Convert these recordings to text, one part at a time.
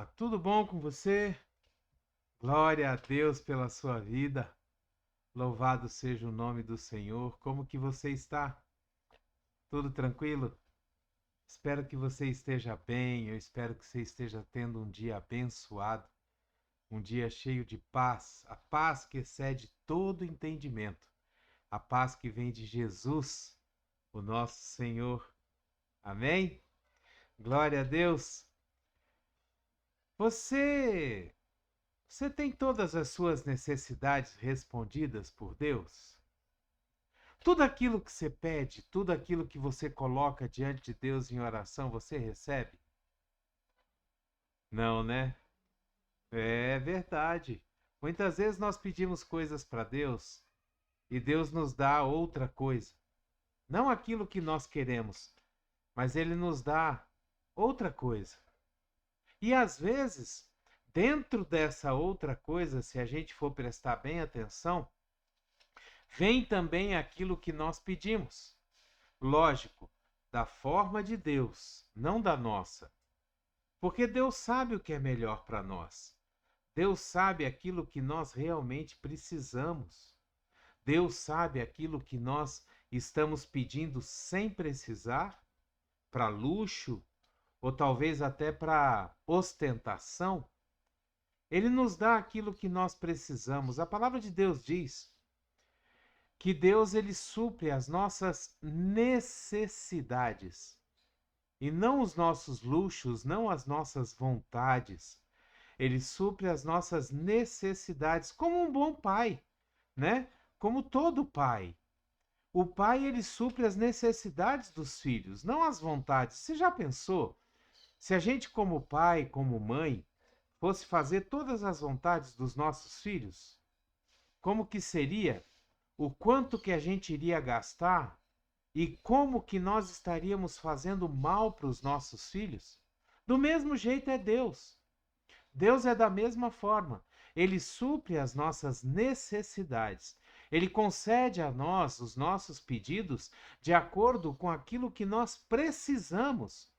tudo bom com você? Glória a Deus pela sua vida. Louvado seja o nome do Senhor. Como que você está? Tudo tranquilo? Espero que você esteja bem. Eu espero que você esteja tendo um dia abençoado, um dia cheio de paz, a paz que excede todo entendimento, a paz que vem de Jesus, o nosso Senhor. Amém? Glória a Deus. Você Você tem todas as suas necessidades respondidas por Deus? Tudo aquilo que você pede, tudo aquilo que você coloca diante de Deus em oração, você recebe? Não, né? É verdade. Muitas vezes nós pedimos coisas para Deus e Deus nos dá outra coisa. Não aquilo que nós queremos, mas Ele nos dá outra coisa. E às vezes, dentro dessa outra coisa, se a gente for prestar bem atenção, vem também aquilo que nós pedimos. Lógico, da forma de Deus, não da nossa. Porque Deus sabe o que é melhor para nós. Deus sabe aquilo que nós realmente precisamos. Deus sabe aquilo que nós estamos pedindo sem precisar, para luxo, ou talvez até para ostentação. Ele nos dá aquilo que nós precisamos. A palavra de Deus diz que Deus ele supre as nossas necessidades e não os nossos luxos, não as nossas vontades. Ele supre as nossas necessidades como um bom pai, né? Como todo pai. O pai ele supre as necessidades dos filhos, não as vontades. Você já pensou? Se a gente como pai, como mãe, fosse fazer todas as vontades dos nossos filhos, como que seria? O quanto que a gente iria gastar e como que nós estaríamos fazendo mal para os nossos filhos? Do mesmo jeito é Deus. Deus é da mesma forma. Ele supre as nossas necessidades. Ele concede a nós os nossos pedidos de acordo com aquilo que nós precisamos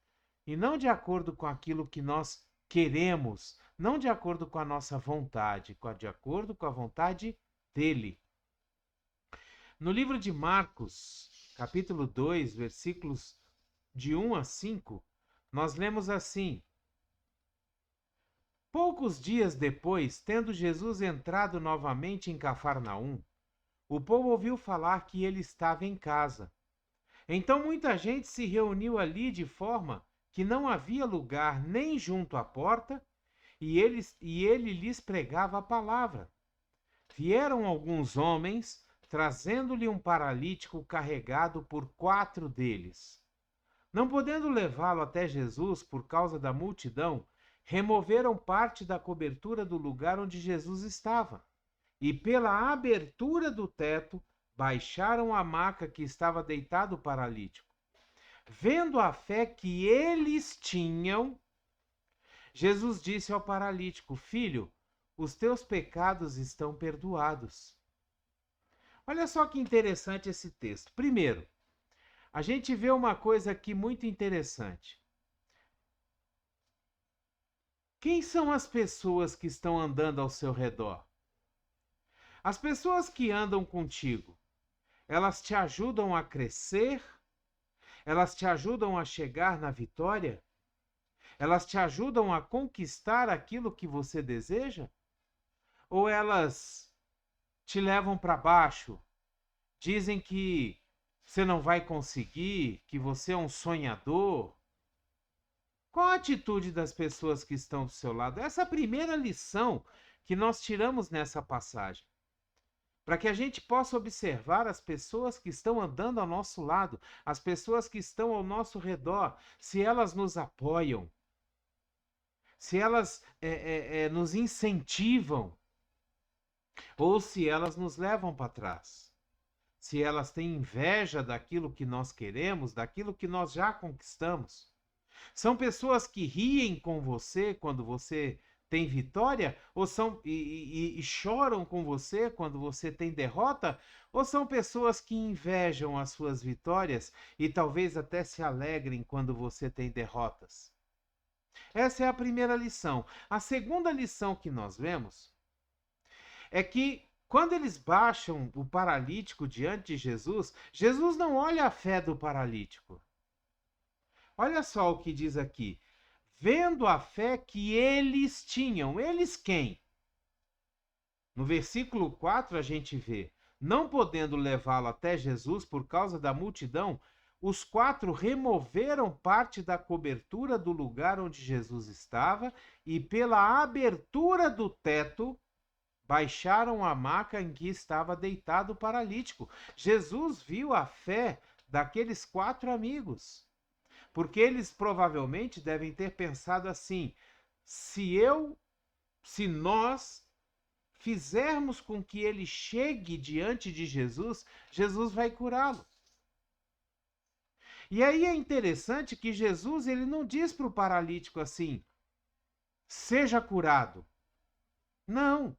e não de acordo com aquilo que nós queremos, não de acordo com a nossa vontade, de acordo com a vontade dele. No livro de Marcos, capítulo 2, versículos de 1 a 5, nós lemos assim: Poucos dias depois, tendo Jesus entrado novamente em Cafarnaum, o povo ouviu falar que ele estava em casa. Então muita gente se reuniu ali de forma que não havia lugar nem junto à porta, e ele lhes pregava a palavra. Vieram alguns homens, trazendo-lhe um paralítico carregado por 4 deles. Não podendo levá-lo até Jesus por causa da multidão, removeram parte da cobertura do lugar onde Jesus estava, e pela abertura do teto baixaram a maca que estava deitado o paralítico. Vendo a fé que eles tinham, Jesus disse ao paralítico: Filho, os teus pecados estão perdoados. Olha só que interessante esse texto. Primeiro, a gente vê uma coisa aqui muito interessante. Quem são as pessoas que estão andando ao seu redor? As pessoas que andam contigo, elas te ajudam a crescer? Elas te ajudam a chegar na vitória? Elas te ajudam a conquistar aquilo que você deseja? Ou elas te levam para baixo? Dizem que você não vai conseguir, que você é um sonhador? Qual a atitude das pessoas que estão do seu lado? Essa é a primeira lição que nós tiramos nessa passagem. Para que a gente possa observar as pessoas que estão andando ao nosso lado, as pessoas que estão ao nosso redor, se elas nos apoiam, se elas nos incentivam, ou se elas nos levam para trás. Se elas têm inveja daquilo que nós queremos, daquilo que nós já conquistamos. São pessoas que riem com você quando você tem vitória, ou e choram com você quando você tem derrota, ou são pessoas que invejam as suas vitórias e talvez até se alegrem quando você tem derrotas? Essa é a primeira lição. A segunda lição que nós vemos é que quando eles baixam o paralítico diante de Jesus, Jesus não olha a fé do paralítico. Olha só o que diz aqui. Vendo a fé que eles tinham. Eles quem? No versículo 4 a gente vê, não podendo levá-lo até Jesus por causa da multidão, os 4 removeram parte da cobertura do lugar onde Jesus estava e pela abertura do teto baixaram a maca em que estava deitado o paralítico. Jesus viu a fé daqueles 4 amigos, porque eles provavelmente devem ter pensado assim: se nós fizermos com que ele chegue diante de Jesus, Jesus vai curá-lo. E aí é interessante que Jesus ele não diz para o paralítico assim: seja curado. Não.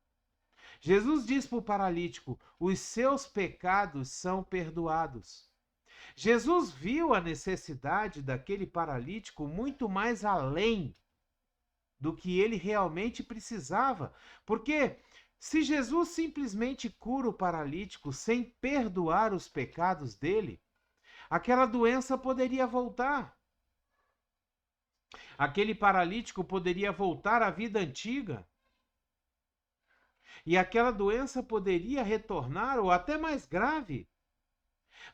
Jesus diz para o paralítico: os seus pecados são perdoados. Jesus viu a necessidade daquele paralítico muito mais além do que ele realmente precisava. Porque se Jesus simplesmente cura o paralítico sem perdoar os pecados dele, aquela doença poderia voltar. Aquele paralítico poderia voltar à vida antiga. E aquela doença poderia retornar ou até mais grave.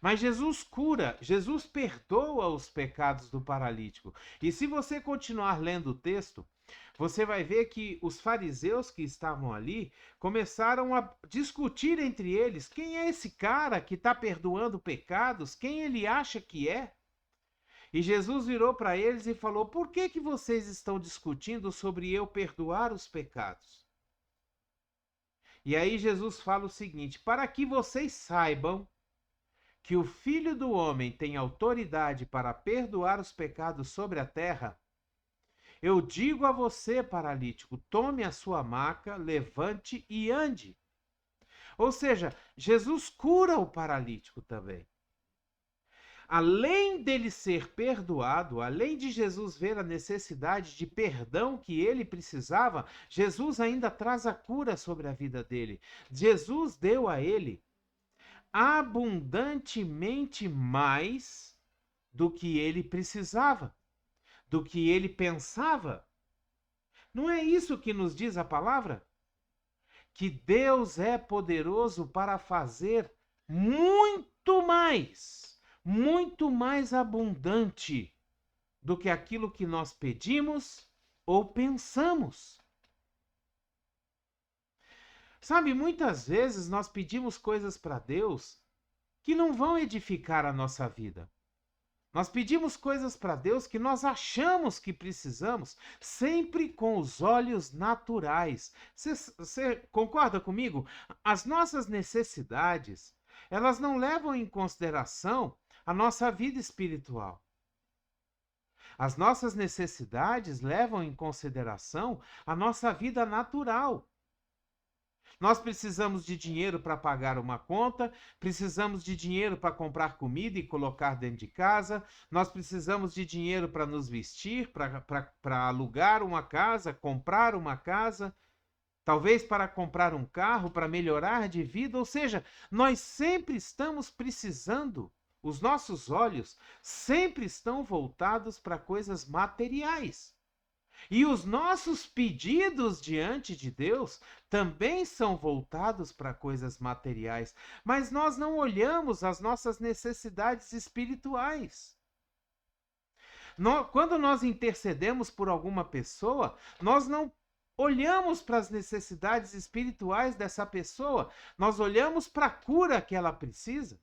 Mas Jesus cura, Jesus perdoa os pecados do paralítico. E se você continuar lendo o texto, você vai ver que os fariseus que estavam ali começaram a discutir entre eles: quem é esse cara que está perdoando pecados? Quem ele acha que é? E Jesus virou para eles e falou: por que vocês estão discutindo sobre eu perdoar os pecados? E aí Jesus fala o seguinte: para que vocês saibam que o Filho do Homem tem autoridade para perdoar os pecados sobre a terra, eu digo a você, paralítico, tome a sua maca, levante e ande. Ou seja, Jesus cura o paralítico também. Além dele ser perdoado, além de Jesus ver a necessidade de perdão que ele precisava, Jesus ainda traz a cura sobre a vida dele. Jesus deu a ele abundantemente mais do que ele precisava, do que ele pensava. Não é isso que nos diz a palavra? Que Deus é poderoso para fazer muito mais abundante do que aquilo que nós pedimos ou pensamos. Sabe, muitas vezes nós pedimos coisas para Deus que não vão edificar a nossa vida. Nós pedimos coisas para Deus que nós achamos que precisamos, sempre com os olhos naturais. Você concorda comigo? As nossas necessidades, elas não levam em consideração a nossa vida espiritual. As nossas necessidades levam em consideração a nossa vida natural. Nós precisamos de dinheiro para pagar uma conta, precisamos de dinheiro para comprar comida e colocar dentro de casa, nós precisamos de dinheiro para nos vestir, para alugar uma casa, comprar uma casa, talvez para comprar um carro, para melhorar de vida. Ou seja, nós sempre estamos precisando, os nossos olhos sempre estão voltados para coisas materiais. E os nossos pedidos diante de Deus também são voltados para coisas materiais, mas nós não olhamos as nossas necessidades espirituais. Quando nós intercedemos por alguma pessoa, nós não olhamos para as necessidades espirituais dessa pessoa, nós olhamos para a cura que ela precisa.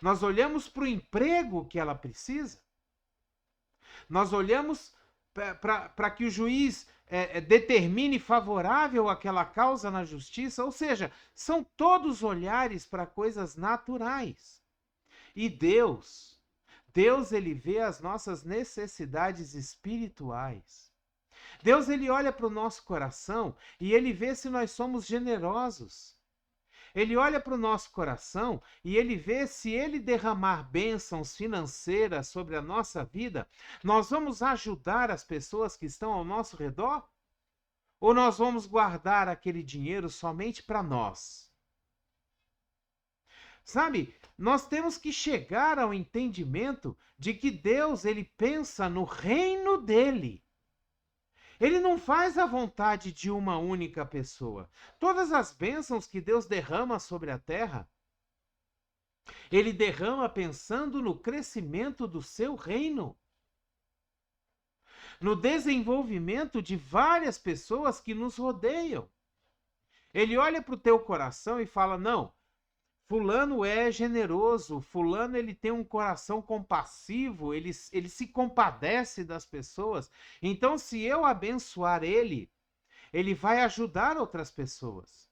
Nós olhamos para o emprego que ela precisa. Nós olhamos para que o juiz determine favorável àquela causa na justiça. Ou seja, são todos olhares para coisas naturais. E Deus ele vê as nossas necessidades espirituais. Deus ele olha para o nosso coração e ele vê se nós somos generosos. Ele olha para o nosso coração e ele vê se ele derramar bênçãos financeiras sobre a nossa vida, nós vamos ajudar as pessoas que estão ao nosso redor? Ou nós vamos guardar aquele dinheiro somente para nós? Sabe, nós temos que chegar ao entendimento de que Deus, ele pensa no reino dele. Ele não faz a vontade de uma única pessoa. Todas as bênçãos que Deus derrama sobre a terra, ele derrama pensando no crescimento do seu reino, no desenvolvimento de várias pessoas que nos rodeiam. Ele olha para o teu coração e fala: não, fulano é generoso, fulano ele tem um coração compassivo, ele se compadece das pessoas. Então, se eu abençoar ele, ele vai ajudar outras pessoas.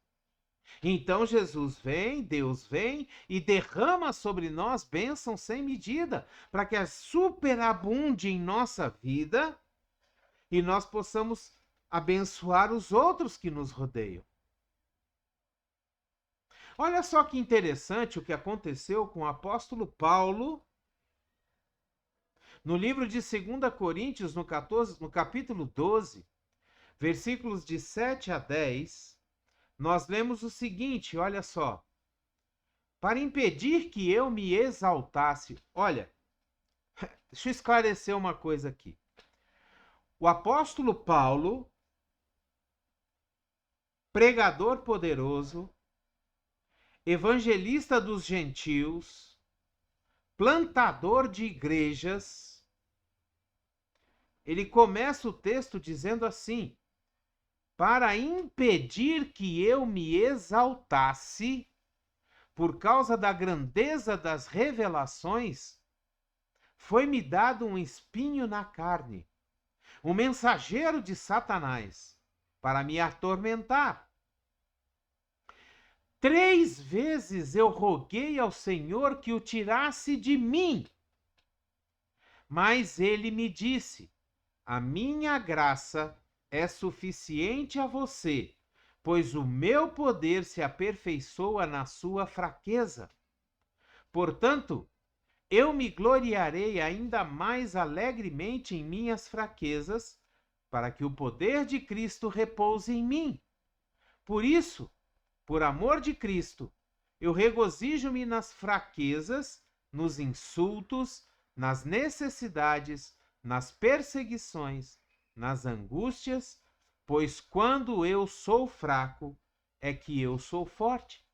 Então Jesus vem, Deus vem e derrama sobre nós bênçãos sem medida, para que superabunde em nossa vida e nós possamos abençoar os outros que nos rodeiam. Olha só que interessante o que aconteceu com o apóstolo Paulo no livro de 2 Coríntios, no capítulo 12, versículos de 7 a 10, nós lemos o seguinte, olha só. Para impedir que eu me exaltasse, olha, deixa eu esclarecer uma coisa aqui. O apóstolo Paulo, pregador poderoso, evangelista dos gentios, plantador de igrejas, ele começa o texto dizendo assim: para impedir que eu me exaltasse por causa da grandeza das revelações, foi-me dado um espinho na carne, um mensageiro de Satanás, para me atormentar. 3 vezes eu roguei ao Senhor que o tirasse de mim. Mas ele me disse: a minha graça é suficiente a você, pois o meu poder se aperfeiçoa na sua fraqueza. Portanto, eu me gloriarei ainda mais alegremente em minhas fraquezas, para que o poder de Cristo repouse em mim. Por isso, por amor de Cristo, eu regozijo-me nas fraquezas, nos insultos, nas necessidades, nas perseguições, nas angústias, pois quando eu sou fraco, é que eu sou forte.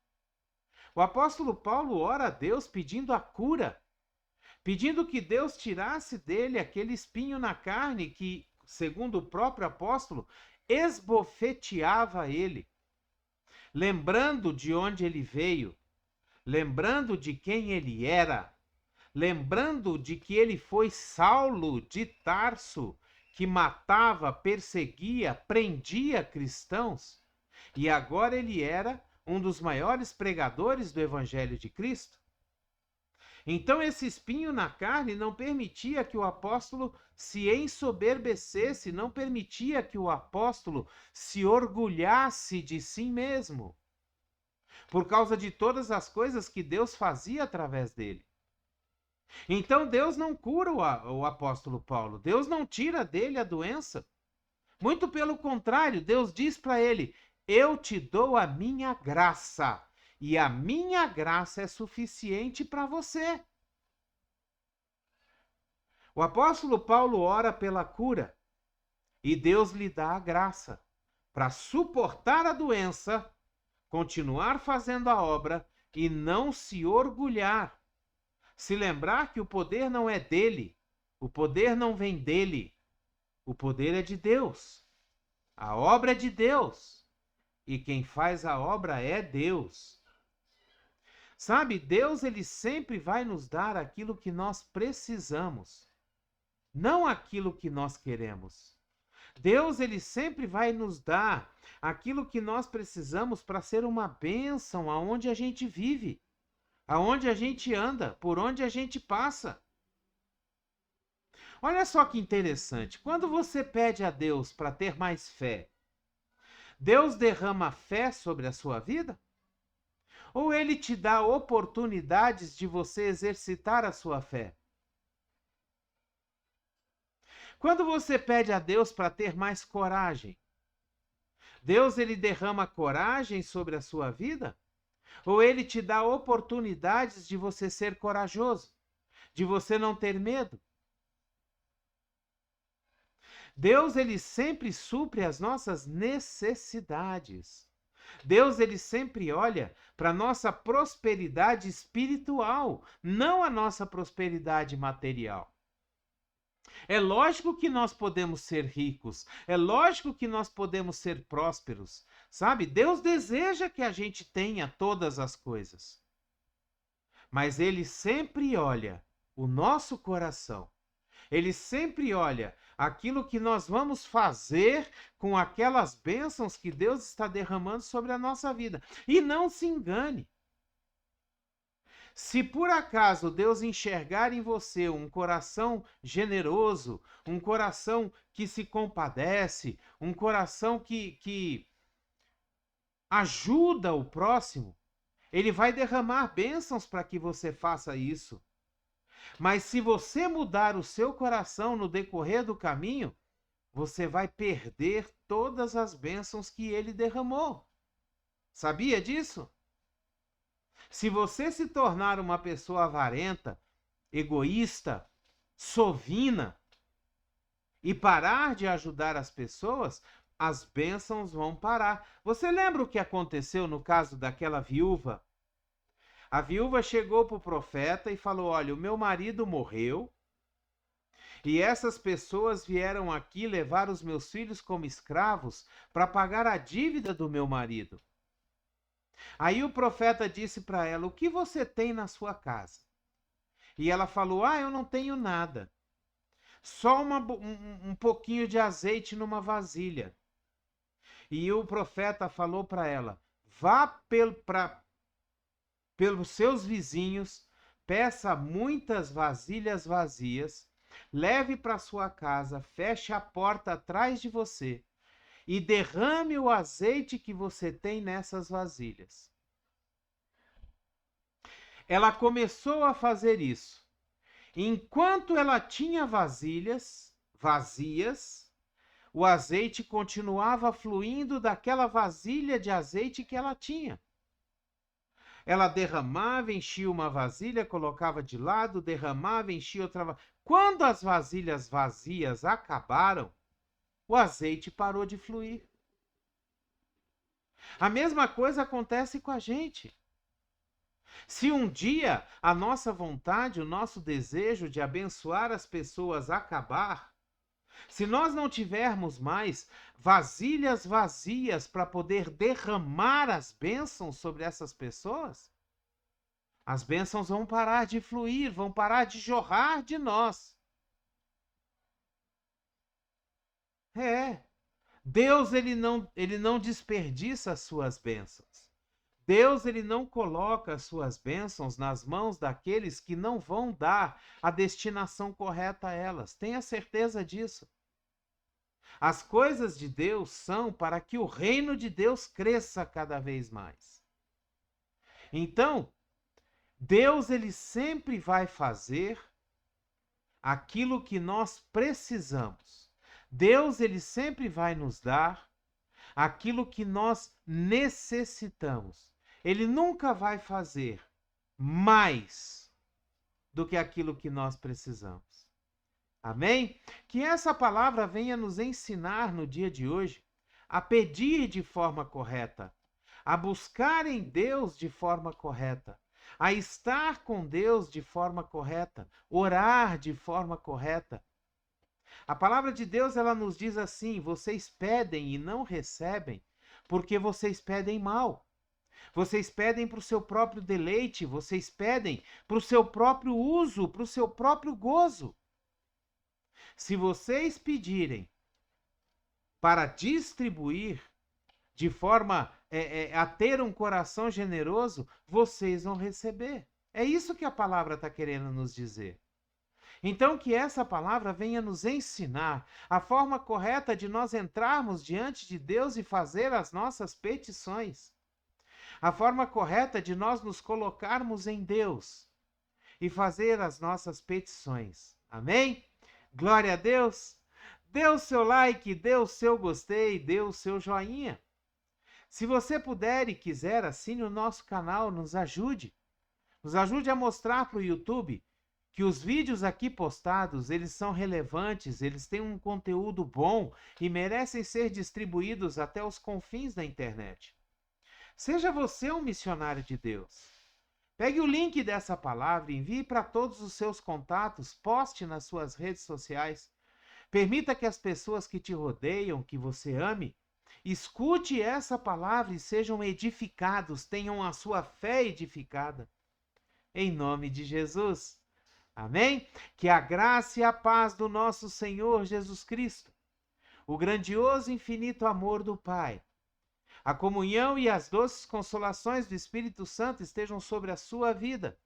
O apóstolo Paulo ora a Deus pedindo a cura, pedindo que Deus tirasse dele aquele espinho na carne que, segundo o próprio apóstolo, esbofeteava ele. Lembrando de onde ele veio, lembrando de quem ele era, lembrando de que ele foi Saulo de Tarso, que matava, perseguia, prendia cristãos, e agora ele era um dos maiores pregadores do Evangelho de Cristo. Então esse espinho na carne não permitia que o apóstolo se ensoberbecesse, não permitia que o apóstolo se orgulhasse de si mesmo, por causa de todas as coisas que Deus fazia através dele. Então Deus não cura o apóstolo Paulo, Deus não tira dele a doença. Muito pelo contrário, Deus diz para ele: eu te dou a minha graça, e a minha graça é suficiente para você. O apóstolo Paulo ora pela cura, e Deus lhe dá a graça para suportar a doença, continuar fazendo a obra e não se orgulhar. Se lembrar que o poder não é dele, o poder não vem dele, o poder é de Deus. A obra é de Deus, e quem faz a obra é Deus. Sabe, Deus ele sempre vai nos dar aquilo que nós precisamos, não aquilo que nós queremos. Deus ele sempre vai nos dar aquilo que nós precisamos para ser uma bênção aonde a gente vive, aonde a gente anda, por onde a gente passa. Olha só que interessante, quando você pede a Deus para ter mais fé, Deus derrama fé sobre a sua vida? ou ele te dá oportunidades de você exercitar a sua fé? Quando você pede a Deus para ter mais coragem, Deus ele derrama coragem sobre a sua vida? Ou ele te dá oportunidades de você ser corajoso, de você não ter medo? Deus ele sempre supre as nossas necessidades. Deus ele sempre olha para a nossa prosperidade espiritual, não a nossa prosperidade material. É lógico que nós podemos ser ricos, é lógico que nós podemos ser prósperos, sabe? Deus deseja que a gente tenha todas as coisas. Mas ele sempre olha o nosso coração. Ele sempre olha aquilo que nós vamos fazer com aquelas bênçãos que Deus está derramando sobre a nossa vida. E não se engane. Se por acaso Deus enxergar em você um coração generoso, um coração que se compadece, um coração que ajuda o próximo, ele vai derramar bênçãos para que você faça isso. Mas se você mudar o seu coração no decorrer do caminho, você vai perder todas as bênçãos que ele derramou. Sabia disso? Se você se tornar uma pessoa avarenta, egoísta, sovina e parar de ajudar as pessoas, as bênçãos vão parar. Você lembra o que aconteceu no caso daquela viúva? A viúva chegou para o profeta e falou: olha, o meu marido morreu e essas pessoas vieram aqui levar os meus filhos como escravos para pagar a dívida do meu marido. Aí o profeta disse para ela: o que você tem na sua casa? E ela falou: eu não tenho nada. Só um pouquinho de azeite numa vasilha. E o profeta falou para ela: vá pelos seus vizinhos, peça muitas vasilhas vazias, leve para sua casa, feche a porta atrás de você e derrame o azeite que você tem nessas vasilhas. Ela começou a fazer isso. Enquanto ela tinha vasilhas vazias, o azeite continuava fluindo daquela vasilha de azeite que ela tinha. Ela derramava, enchia uma vasilha, colocava de lado, derramava, enchia outra vasilha. Quando as vasilhas vazias acabaram, o azeite parou de fluir. A mesma coisa acontece com a gente. Se um dia a nossa vontade, o nosso desejo de abençoar as pessoas acabar, se nós não tivermos mais vasilhas vazias para poder derramar as bênçãos sobre essas pessoas, as bênçãos vão parar de fluir, vão parar de jorrar de nós. Deus ele não desperdiça as suas bênçãos. Deus ele não coloca as suas bênçãos nas mãos daqueles que não vão dar a destinação correta a elas. Tenha certeza disso. As coisas de Deus são para que o reino de Deus cresça cada vez mais. Então, Deus ele sempre vai fazer aquilo que nós precisamos. Deus ele sempre vai nos dar aquilo que nós necessitamos. Ele nunca vai fazer mais do que aquilo que nós precisamos. Amém? Que essa palavra venha nos ensinar no dia de hoje a pedir de forma correta, a buscar em Deus de forma correta, a estar com Deus de forma correta, orar de forma correta. A palavra de Deus ela nos diz assim: vocês pedem e não recebem, porque vocês pedem mal. Vocês pedem para o seu próprio deleite, vocês pedem para o seu próprio uso, para o seu próprio gozo. Se vocês pedirem para distribuir de forma a ter um coração generoso, vocês vão receber. É isso que a palavra está querendo nos dizer. Então, que essa palavra venha nos ensinar a forma correta de nós entrarmos diante de Deus e fazer as nossas petições. a forma correta de nós nos colocarmos em Deus e fazer as nossas petições. Amém? Glória a Deus! Dê o seu like, dê o seu gostei, dê o seu joinha. Se você puder e quiser, assine o nosso canal, nos ajude. Nos ajude a mostrar para o YouTube que os vídeos aqui postados, eles são relevantes, eles têm um conteúdo bom e merecem ser distribuídos até os confins da internet. Seja você um missionário de Deus. Pegue o link dessa palavra, envie para todos os seus contatos, poste nas suas redes sociais. Permita que as pessoas que te rodeiam, que você ame, escute essa palavra e sejam edificados, tenham a sua fé edificada. Em nome de Jesus. Amém? Que a graça e a paz do nosso Senhor Jesus Cristo, o grandioso e infinito amor do Pai, a comunhão e as doces consolações do Espírito Santo estejam sobre a sua vida,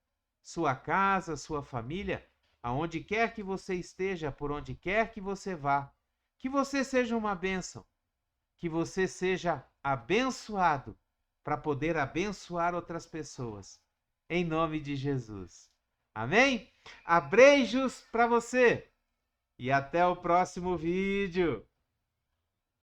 sua casa, sua família, aonde quer que você esteja, por onde quer que você vá. Que você seja uma bênção, que você seja abençoado para poder abençoar outras pessoas. Em nome de Jesus. Amém? Abreijos para você e até o próximo vídeo.